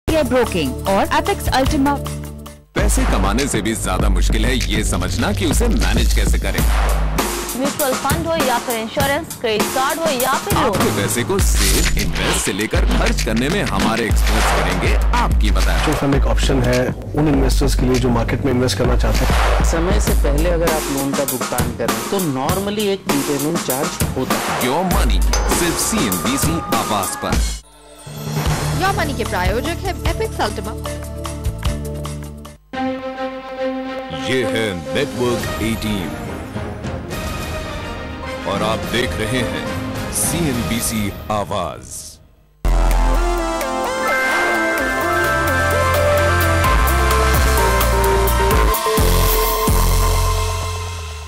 Broking और apex Ultima. पैसे कमाने से भी ज्यादा मुश्किल है ये समझना कि उसे मैनेज कैसे करें। म्यूचुअल फंड हो या फिर इंश्योरेंस, क्रेडिट कार्ड हो या फिर आपके पैसे को सेव, इन्वेस्ट से लेकर खर्च करने में हमारे एक्सपर्ट्स करेंगे आपकी मदद। फंड एक ऑप्शन है उन इन्वेस्टर्स के लिए जो मार्केट में इन्वेस्ट करना चाहते हैं। समय से पहले अगर आप लोन का भुगतान करें तो नॉर्मली एक प्रीपेमेंट चार्ज होता है। योर मनी सिर्फ CNBC आवाज पर। योर मनी के प्रायोजक है एपेक्स अल्टिमा। ये है नेटवर्क 18 और आप देख रहे हैं CNBC आवाज।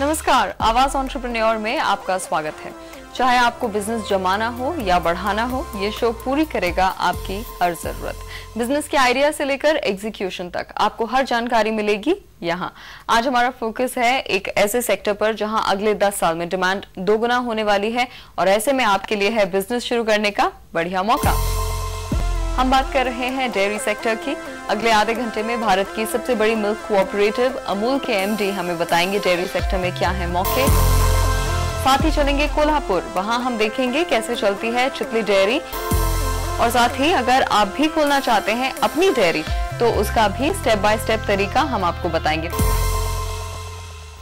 नमस्कार, आवाज एंटरप्रेन्योर में आपका स्वागत है। चाहे आपको बिजनेस जमाना हो या बढ़ाना हो, ये शो पूरी करेगा आपकी हर जरूरत। बिजनेस के आइडिया से लेकर एग्जीक्यूशन तक आपको हर जानकारी मिलेगी यहाँ। आज हमारा फोकस है एक ऐसे सेक्टर पर जहां अगले 10 साल में डिमांड दोगुना होने वाली है और ऐसे में आपके लिए है बिजनेस शुरू करने का बढ़िया मौका। हम बात कर रहे हैं डेयरी सेक्टर की। अगले आधे घंटे में भारत की सबसे बड़ी मिल्क कोऑपरेटिव अमूल के MD हमें बताएंगे डेयरी सेक्टर में क्या है मौके। साथ ही चलेंगे कोल्हापुर, वहां हम देखेंगे कैसे चलती है चितली डेयरी और साथ ही अगर आप भी खोलना चाहते हैं अपनी डेयरी तो उसका भी स्टेप बाय स्टेप तरीका हम आपको बताएंगे।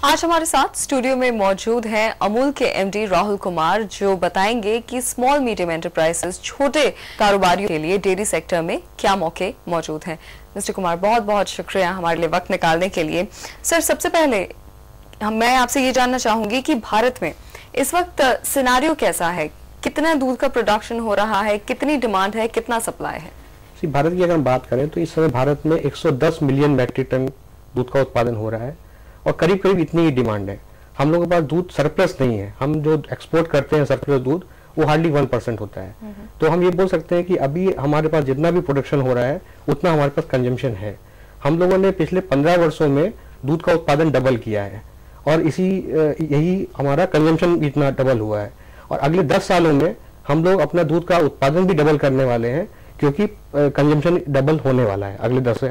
आज हमारे साथ स्टूडियो में मौजूद हैं अमूल के MD राहुल कुमार, जो बताएंगे कि स्मॉल मीडियम एंटरप्राइजेस, छोटे कारोबारियों के लिए डेयरी सेक्टर में क्या मौके मौजूद हैं। मिस्टर कुमार, बहुत बहुत शुक्रिया हमारे लिए वक्त निकालने के लिए। सर, सबसे पहले मैं आपसे ये जानना चाहूंगी कि भारत में इस वक्त सिनारियो कैसा है, कितना दूध का प्रोडक्शन हो रहा है, कितनी डिमांड है, कितना सप्लाई है? भारत की अगर हम बात करें तो इस समय भारत में 110 मिलियन मैट्रिक टन दूध का उत्पादन हो रहा है और करीब करीब इतनी ही डिमांड है। हम लोगों के पास दूध सरप्लस नहीं है। हम जो एक्सपोर्ट करते हैं सरप्लस दूध वो हार्डली 1% होता है। तो हम ये बोल सकते हैं कि अभी हमारे पास जितना भी प्रोडक्शन हो रहा है उतना हमारे पास कंजम्पशन है। हम लोगों ने पिछले 15 वर्षों में दूध का उत्पादन डबल किया है और यही हमारा कंजम्पशन भी इतना डबल हुआ है और अगले 10 सालों में हम लोग अपना दूध का उत्पादन भी डबल करने वाले हैं क्योंकि कंजम्पशन डबल होने वाला है अगले 10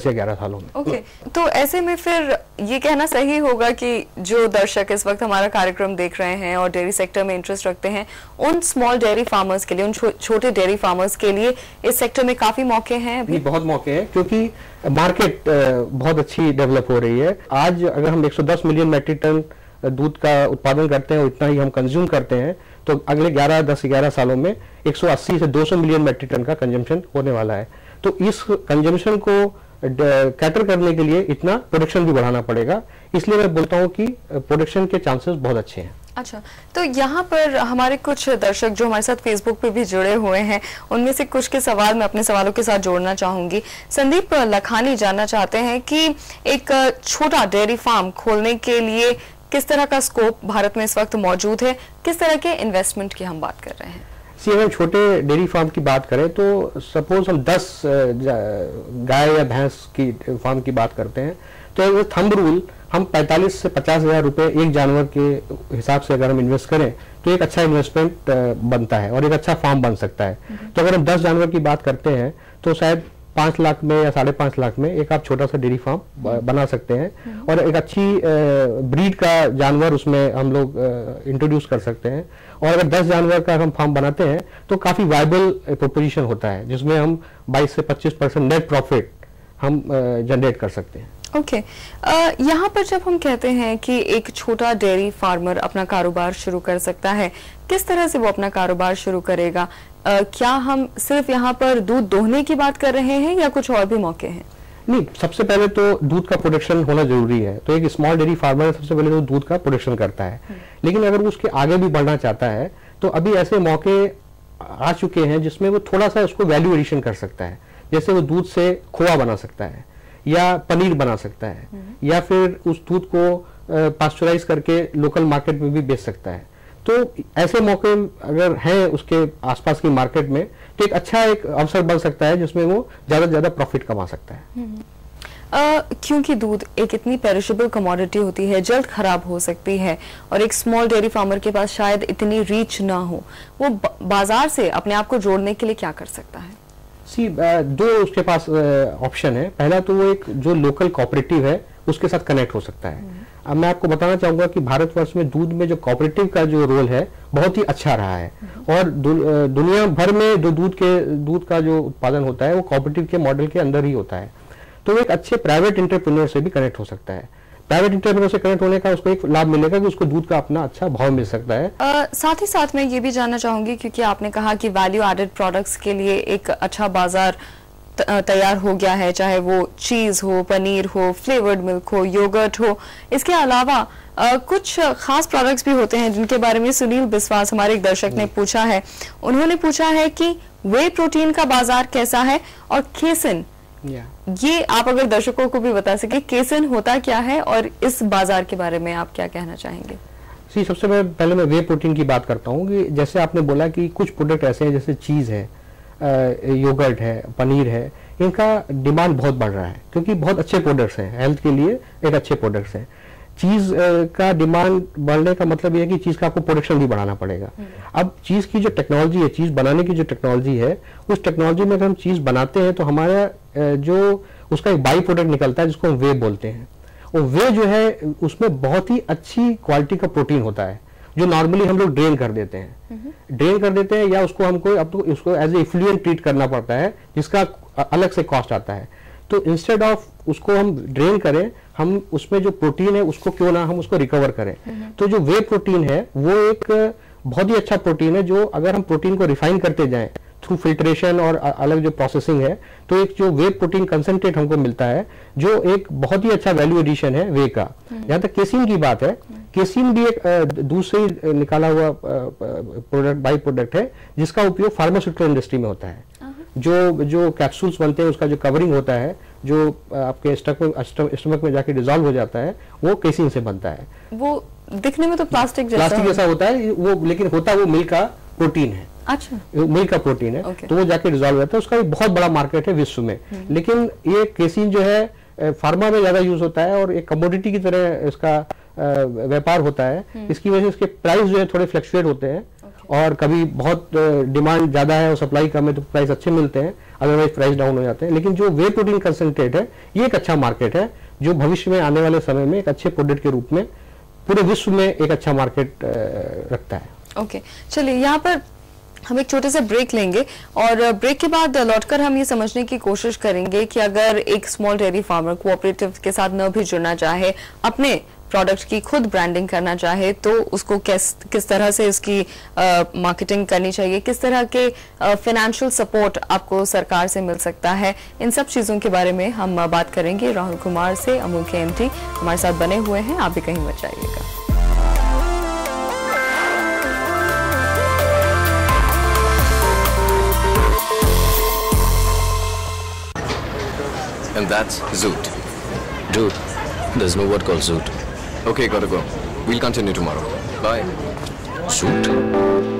या 11 सालों में। ओके, तो ऐसे में फिर ये कहना सही होगा कि जो दर्शक इस वक्त हमारा कार्यक्रम देख रहे हैं और डेयरी सेक्टर में इंटरेस्ट रखते हैं, उन स्मॉल डेयरी फार्मर्स के लिए, उन छोटे डेयरी फार्मर्स के लिए इस सेक्टर में काफी मौके हैं अभी? बहुत मौके हैं क्योंकि मार्केट बहुत अच्छी डेवलप हो रही है। आज अगर हम 110 मिलियन मैट्रिक टन दूध का उत्पादन करते हैं और इतना ही हम कंज्यूम करते हैं तो अगले 10-11 सालों में 180 से 200 मिलियन मैट्रिक टन का कंजम्पशन होने वाला है। तो इस कंजम्पशन को कैटर करने के लिए इतना प्रोडक्शन भी बढ़ाना पड़ेगा। इसलिए मैं बोलता हूं कि प्रोडक्शन के चांसेस बहुत अच्छे हैं। अच्छा, तो यहाँ पर हमारे कुछ दर्शक जो हमारे साथ फेसबुक पे भी जुड़े हुए हैं, उनमें से कुछ के सवाल मैं अपने सवालों के साथ जोड़ना चाहूंगी। संदीप लखानी जानना चाहते हैं कि एक छोटा डेयरी फार्म खोलने के लिए किस तरह का स्कोप भारत में इस वक्त मौजूद है, किस तरह के इन्वेस्टमेंट की हम बात कर रहे हैं? अगर छोटे डेयरी फार्म की बात करें तो सपोज हम 10 गाय या भैंस की फार्म की बात करते हैं तो थंब रूल हम 45 से 50 हजार रुपए एक जानवर के हिसाब से अगर हम इन्वेस्ट करें तो एक अच्छा इन्वेस्टमेंट बनता है और एक अच्छा फार्म बन सकता है। तो अगर हम 10 जानवर की बात करते हैं तो शायद 5 लाख में या 5.5 लाख में एक आप छोटा सा डेयरी फार्म बना सकते हैं और एक अच्छी ब्रीड का जानवर उसमें हम लोग इंट्रोड्यूस कर सकते हैं। और अगर 10 जानवर का हम फार्म बनाते हैं तो काफी वायबल प्रोपोजिशन होता है जिसमें हम 22 से 25% नेट प्रॉफिट हम जनरेट कर सकते हैं। ओके, यहाँ पर जब हम कहते हैं कि एक छोटा डेयरी फार्मर अपना कारोबार शुरू कर सकता है, किस तरह से वो अपना कारोबार शुरू करेगा? क्या हम सिर्फ यहाँ पर दूध दोहने की बात कर रहे हैं या कुछ और भी मौके हैं? नहीं, सबसे पहले तो दूध का प्रोडक्शन होना जरूरी है। तो एक स्मॉल डेयरी फार्मर सबसे पहले तो दूध का प्रोडक्शन करता है, लेकिन अगर वो उसके आगे भी बढ़ना चाहता है तो अभी ऐसे मौके आ चुके हैं जिसमें वो थोड़ा सा उसको वैल्यू एडिशन कर सकता है। जैसे वो दूध से खोआ बना सकता है या पनीर बना सकता है या फिर उस दूध को पास्चराइज करके लोकल मार्केट में भी बेच सकता है। तो ऐसे मौके अगर हैं उसके आसपास की मार्केट में तो एक अच्छा एक अवसर बन सकता है जिसमें वो ज्यादा से ज्यादा प्रॉफिट कमा सकता है। क्योंकि दूध एक इतनी पेरिशेबल कमोडिटी होती है, जल्द खराब हो सकती है और एक स्मॉल डेयरी फार्मर के पास शायद इतनी रीच ना हो, वो बाजार से अपने आप को जोड़ने के लिए क्या कर सकता है? दो उसके पास ऑप्शन है। पहला तो वो एक जो लोकल कोऑपरेटिव है उसके साथ कनेक्ट हो सकता है। अब मैं आपको बताना चाहूंगा कि भारतवर्ष में दूध में जो कोऑपरेटिव का जो रोल है बहुत ही अच्छा रहा है, और दुनिया भर में जो दूध का जो उत्पादन होता है वो कोऑपरेटिव के मॉडल के अंदर ही होता है। तो एक अच्छे प्राइवेट एंटरप्रेन्योर से भी कनेक्ट हो सकता है। प्राइवेट एंटरप्रेन्योर से कनेक्ट होने का उसको एक लाभ मिलेगा कि उसको दूध का अपना अच्छा भाव मिल सकता है। साथ ही साथ मैं ये भी जानना चाहूंगी, क्योंकि आपने कहा कि वैल्यू एडेड प्रोडक्ट्स के लिए एक अच्छा बाजार तैयार हो गया है, चाहे वो चीज हो, पनीर हो, फ्लेवर्ड मिल्क हो, योगर्ट हो। इसके अलावा कुछ खास प्रोडक्ट्स भी होते हैं जिनके बारे में सुनील बिस्वास हमारे एक दर्शक ने पूछा है। उन्होंने पूछा है कि वे प्रोटीन का बाजार कैसा है, और केसिन, ये आप अगर दर्शकों को भी बता सके केसिन होता क्या है और इस बाजार के बारे में आप क्या कहना चाहेंगे? सबसे पहले मैं वे प्रोटीन की बात करता हूँ कि जैसे आपने बोला कि कुछ प्रोडक्ट ऐसे हैं जैसे चीज है, योगर्ट है, पनीर है, इनका डिमांड बहुत बढ़ रहा है क्योंकि बहुत अच्छे प्रोडक्ट्स हैं, हेल्थ के लिए एक अच्छे प्रोडक्ट्स हैं। चीज का डिमांड बढ़ने का मतलब ये है कि चीज का आपको प्रोडक्शन भी बढ़ाना पड़ेगा। अब चीज की जो टेक्नोलॉजी है, चीज बनाने की जो टेक्नोलॉजी है, उस टेक्नोलॉजी में अगर हम चीज बनाते हैं तो हमारा जो उसका एक बाई प्रोडक्ट निकलता है जिसको हम वे बोलते हैं, और वे जो है उसमें बहुत ही अच्छी क्वालिटी का प्रोटीन होता है जो नॉर्मली हम लोग ड्रेन कर देते हैं, या उसको हमको अब तो उसको एज ए इफ्लुएंट ट्रीट करना पड़ता है जिसका अलग से कॉस्ट आता है। तो इंस्टेड ऑफ उसको हम ड्रेन करें, हम उसमें जो प्रोटीन है उसको क्यों ना हम उसको रिकवर करें। तो जो वे प्रोटीन है वो एक बहुत ही अच्छा प्रोटीन है, जो अगर हम प्रोटीन को रिफाइन करते जाएं थ्रू फिल्ट्रेशन और अलग जो प्रोसेसिंग है, तो एक जो वे प्रोटीन कंसंट्रेट हमको मिलता है जो एक बहुत ही अच्छा वैल्यू एडिशन है वे का। जहां तक केसिन की बात है, केसिन भी एक दूध से ही निकाला हुआ प्रोडक्ट, बाई प्रोडक्ट है जिसका उपयोग फार्मास्यूटिकल इंडस्ट्री में होता है। जो कैप्सूल्स बनते हैं उसका जो कवरिंग होता है जो आपके स्टमक में जाके डिसॉल्व हो जाता है, वो केसिन से बनता है। वो दिखने में तो प्लास्टिक जैसा होता है वो, लेकिन होता वो मिल्क का प्रोटीन है। अच्छा, मिल्क का प्रोटीन है। तो वो जाके डिसॉल्व हो जाता है। उसका एक बहुत बड़ा मार्केट है विश्व में, लेकिन ये केसिन जो है फार्मा में ज्यादा यूज होता है और एक कमोडिटी की तरह इसका व्यापार होता है। इसकी वजह से इसके प्राइस जो है थोड़े फ्लक्चुएट होते हैं, और कभी बहुत डिमांड ज्यादा है और सप्लाई कम है तो प्राइस अच्छे मिलते हैं, अदरवाइज प्राइस डाउन हो जाते हैं। लेकिन जो वे प्रोटीन कंसंट्रेट है ये एक अच्छा मार्केट है जो भविष्य में आने वाले समय में एक अच्छे प्रोडक्ट के रूप में पूरे विश्व में एक अच्छा मार्केट रखता है। ओके, चलिए यहाँ पर हम एक छोटे से ब्रेक लेंगे और ब्रेक के बाद लौटकर हम ये समझने की कोशिश करेंगे कि अगर एक स्मॉल डेयरी फार्मर कोऑपरेटिव के साथ न भी जुड़ना चाहे, अपने प्रोडक्ट की खुद ब्रांडिंग करना चाहे, तो उसको किस तरह से इसकी मार्केटिंग करनी चाहिए, किस तरह के फाइनेंशियल सपोर्ट आपको सरकार से मिल सकता है, इन सब चीजों के बारे में हम बात करेंगे। राहुल कुमार से अमूल के एमडी हमारे साथ बने हुए हैं, आप भी कहीं मत जाइएगा। And that's Zoot. Dude, there's no word called Zoot. Okay, gotta go. We'll continue tomorrow. Bye. Zoot?